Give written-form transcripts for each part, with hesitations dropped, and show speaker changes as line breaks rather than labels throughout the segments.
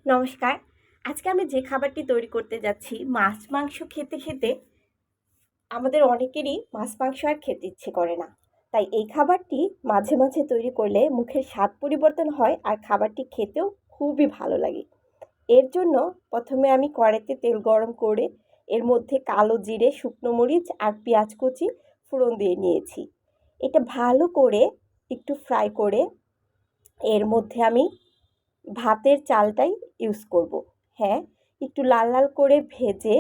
নমস্কার। আজকে আমি যে খাবারটি তৈরি করতে যাচ্ছি, মাছ মাংস খেতে খেতে আমাদের অনেকেরই মাছ মাংস আর খেতে ইচ্ছে করে না। তাই এই খাবারটি মাঝে মাঝে তৈরি করলে মুখের স্বাদ পরিবর্তন হয় আর খাবারটি খেতেও খুবই ভালো লাগে। এর জন্য প্রথমে আমি কড়াইতে তেল গরম করে এর মধ্যে কালো জিরে, শুকনো মরিচ আর পেঁয়াজ কুচি ফোড়ন দিয়ে নিয়েছি। এটা ভালো করে একটু ফ্রাই করে এর মধ্যে আমি ভাতের চালটাই ইউজ করব। হ্যাঁ, একটু লাল লাল করে ভেজে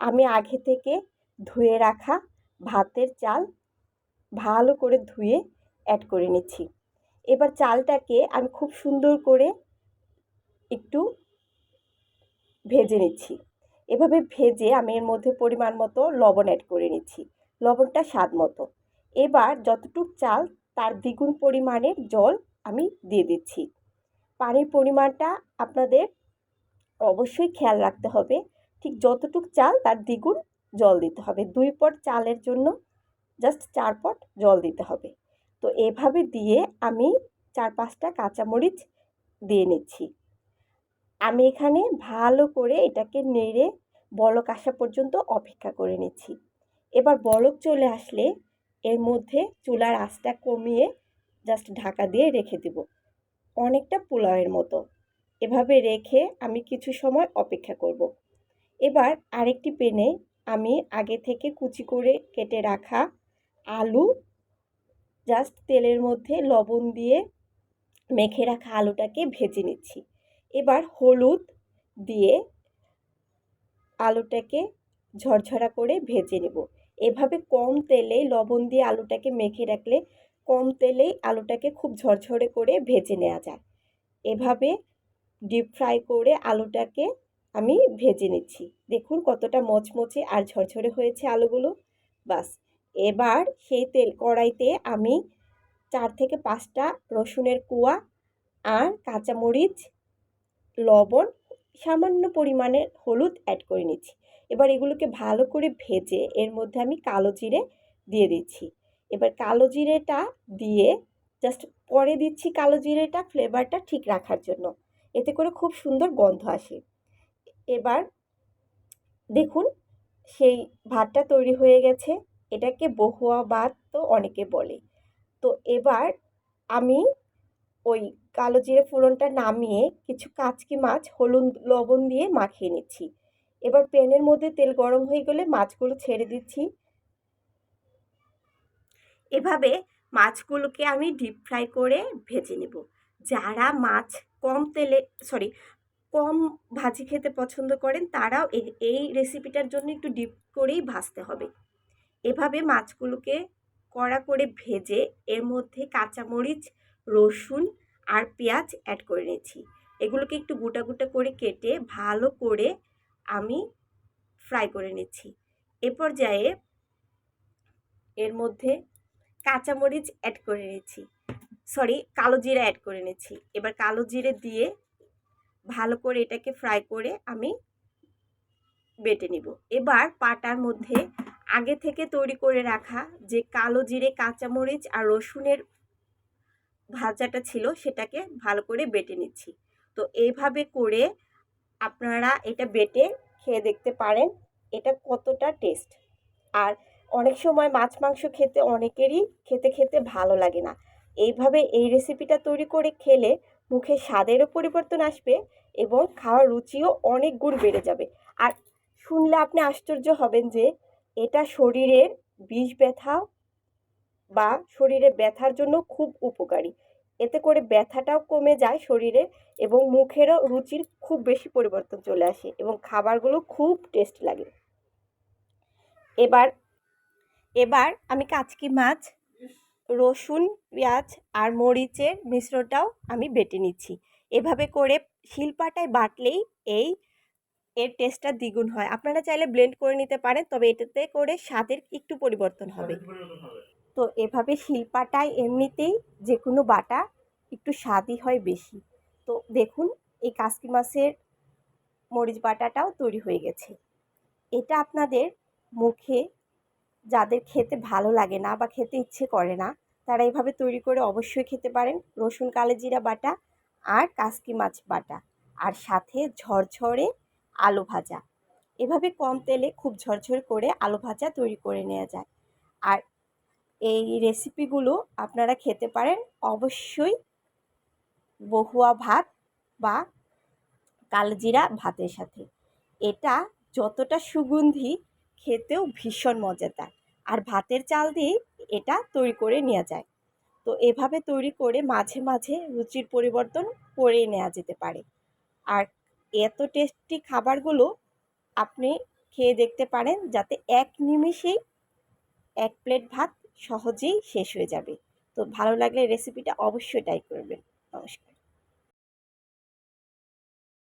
আমি আগে থেকে ধুয়ে রাখা ভাতের চাল ভালো করে ধুয়ে অ্যাড করে নিচ্ছি। এবার চালটাকে আমি খুব সুন্দর করে একটু ভেজে নিচ্ছি। এভাবে ভেজে আমি এর মধ্যে পরিমাণ মতো লবণ অ্যাড করে নিচ্ছি, লবণটা স্বাদ মতো। এবার যতটুক চাল তার দ্বিগুণ পরিমাণের জল আমি দিয়ে দিচ্ছি। পানির পরিমাণটা আপনাদের অবশ্যই খেয়াল রাখতে হবে। ঠিক যতটুক চাল তার দ্বিগুণ জল দিতে হবে। 2 পট চালের জন্য জাস্ট 4 পট জল দিতে হবে। তো এভাবে দিয়ে আমি 4-5টা কাঁচামরিচ দিয়ে নিচ্ছি। আমি এখানে ভালো করে এটাকে নেড়ে বলক আসা পর্যন্ত অপেক্ষা করে নিচ্ছি। এবার বলক চলে আসলে এর মধ্যে চুলার আঁচটা কমিয়ে জাস্ট ঢাকা দিয়ে রেখে দেব, অনেকটা পোলাওয়ের মতো। এভাবে রেখে আমি কিছু সময় অপেক্ষা করব। এবার আরেকটি প্যানে আমি আগে থেকে কুচি করে কেটে রাখা আলু জাস্ট তেলের মধ্যে লবণ দিয়ে মেখে রাখা আলুটাকে ভেজে নিচ্ছি। এবার হলুদ দিয়ে আলুটাকে ঝরঝরা করে ভেজে নেব। এভাবে কম তেলে লবণ দিয়ে আলুটাকে মেখে রাখলে কম তেলেই আলুটাকে খুব ঝরঝরে করে ভেজে নেওয়া যায়। এভাবে ডিপ ফ্রাই করে আলুটাকে আমি ভেজে নিচ্ছি। দেখুন কতটা মচমচে আর ঝরঝরে হয়েছে আলুগুলো। বাস, এবার সেই কড়াইতে আমি 4 থেকে 5টা রসুনের কোয়া আর কাঁচামরিচ, লবণ, সামান্য পরিমাণে হলুদ অ্যাড করে নিচ্ছি। এবার এগুলোকে ভালো করে ভেজে এর মধ্যে আমি কালো জিরে দিয়ে দিচ্ছি। এবার কালো জিরেটা দিয়ে জাস্ট পরে দিচ্ছি কালো জিরেটা ফ্লেভারটা ঠিক রাখার জন্য, এতে করে খুব সুন্দর গন্ধ আসে। এবার দেখুন সেই ভাতটা তৈরি হয়ে গেছে। এটাকে বহুয়া ভাত তো অনেকে বলে। তো এবার আমি ওই কালো জিরে ফোড়নটা নামিয়ে কিছু কাচকি মাছ হলুদ লবণ দিয়ে মাখিয়ে নিচ্ছি। এবার প্যানের মধ্যে তেল গরম হয়ে গেলে মাছগুলো ছেড়ে দিচ্ছি। এভাবে মাছগুলোকে আমি ডিপ ফ্রাই করে ভেজে নেব। যারা মাছ কম তেলে কম ভাজি খেতে পছন্দ করেন তারাও এই রেসিপিটার জন্য একটু ডিপ করেই ভাজতে হবে। এভাবে মাছগুলোকে কড়া করে ভেজে এর মধ্যে কাঁচামরিচ, রসুন আর পেঁয়াজ অ্যাড করে নিচ্ছি। এগুলোকে একটু গোটা গোটা করে কেটে ভালো করে আমি ফ্রাই করে নিচ্ছি। এ পর্যায়ে এর মধ্যে কাঁচামরিচ অ্যাড করে নিচ্ছি, কালো জিরা অ্যাড করে নিচ্ছি। এবার কালো জিরে দিয়ে ভালো করে এটাকে ফ্রাই করে আমি বেটে নিব। এবার পাটার মধ্যে আগে থেকে তৈরি করে রাখা যে কালো জিরে, কাঁচামরিচ আর রসুনের ভাজাটা ছিল সেটাকে ভালো করে বেটে নিচ্ছি। তো এইভাবে করে আপনারা এটা বেটে খেয়ে দেখতে পারেন এটা কতটা টেস্ট। আর অনেক সময় মাছ মাংস খেতে অনেকেরই খেতে খেতে ভালো লাগে না। এইভাবে এই রেসিপিটা তৈরি করে খেলে মুখে স্বাদেরও পরিবর্তন আসবে এবং খাওয়ার রুচিও অনেক গুণ বেড়ে যাবে। আর শুনলে আপনি আশ্চর্য হবেন যে এটা শরীরের বিষ ব্যথা বা শরীরে ব্যথার জন্য খুব উপকারী। এতে করে ব্যথাটাও কমে যায় শরীরে এবং মুখেরও রুচির খুব বেশি পরিবর্তন চলে আসে এবং খাবারগুলো খুব টেস্ট লাগে। এবার এবার আমি কাচকি মাছ, রসুন, পেঁয়াজ আর মরিচের মিশ্রণটাও আমি বেটে নিচ্ছি। এভাবে করে শিলপাটায় বাটলেই এর টেস্টটা দ্বিগুণ হয়। আপনারা চাইলে ব্লেন্ড করে নিতে পারেন, তবে এটাতে করে স্বাদের একটু পরিবর্তন হবে। তো এভাবে শিলপাটায় এমনিতেই যে কোনো বাটা একটু স্বাদই হয় বেশি। তো দেখুন এই কাচকি মাছের মরিচ বাটাটাও তৈরি হয়ে গেছে। এটা আপনাদের মুখে যাদের খেতে ভালো লাগে না বা খেতে ইচ্ছে করে না তারা এইভাবে তৈরি করে অবশ্যই খেতে পারেন। রসুন কালোজিরা বাটা আর কাচকি মাছ বাটা আর সাথে ঝরঝরে আলু ভাজা। এভাবে কম তেলে খুব ঝরঝরে করে আলু ভাজা তৈরি করে নেওয়া যায়। আর এই রেসিপিগুলো আপনারা খেতে পারেন অবশ্যই বহুয়া ভাত বা কালজিরা ভাতের সাথে। এটা যতটা সুগন্ধি, খেতেও ভীষণ মজাদার। আর ভাতের চাল দিয়ে এটা তৈরি করে নেওয়া যায়। তো এভাবে তৈরি করে মাঝে মাঝে রুচির পরিবর্তন করে নেওয়া যেতে পারে। আর এত টেস্টি খাবারগুলো আপনি খেয়ে দেখতে পারেন, যাতে এক নিমেষেই এক প্লেট ভাত সহজেই শেষ হয়ে যাবে। তো ভালো লাগলে রেসিপিটা অবশ্যই ট্রাই করবেন। নমস্কার।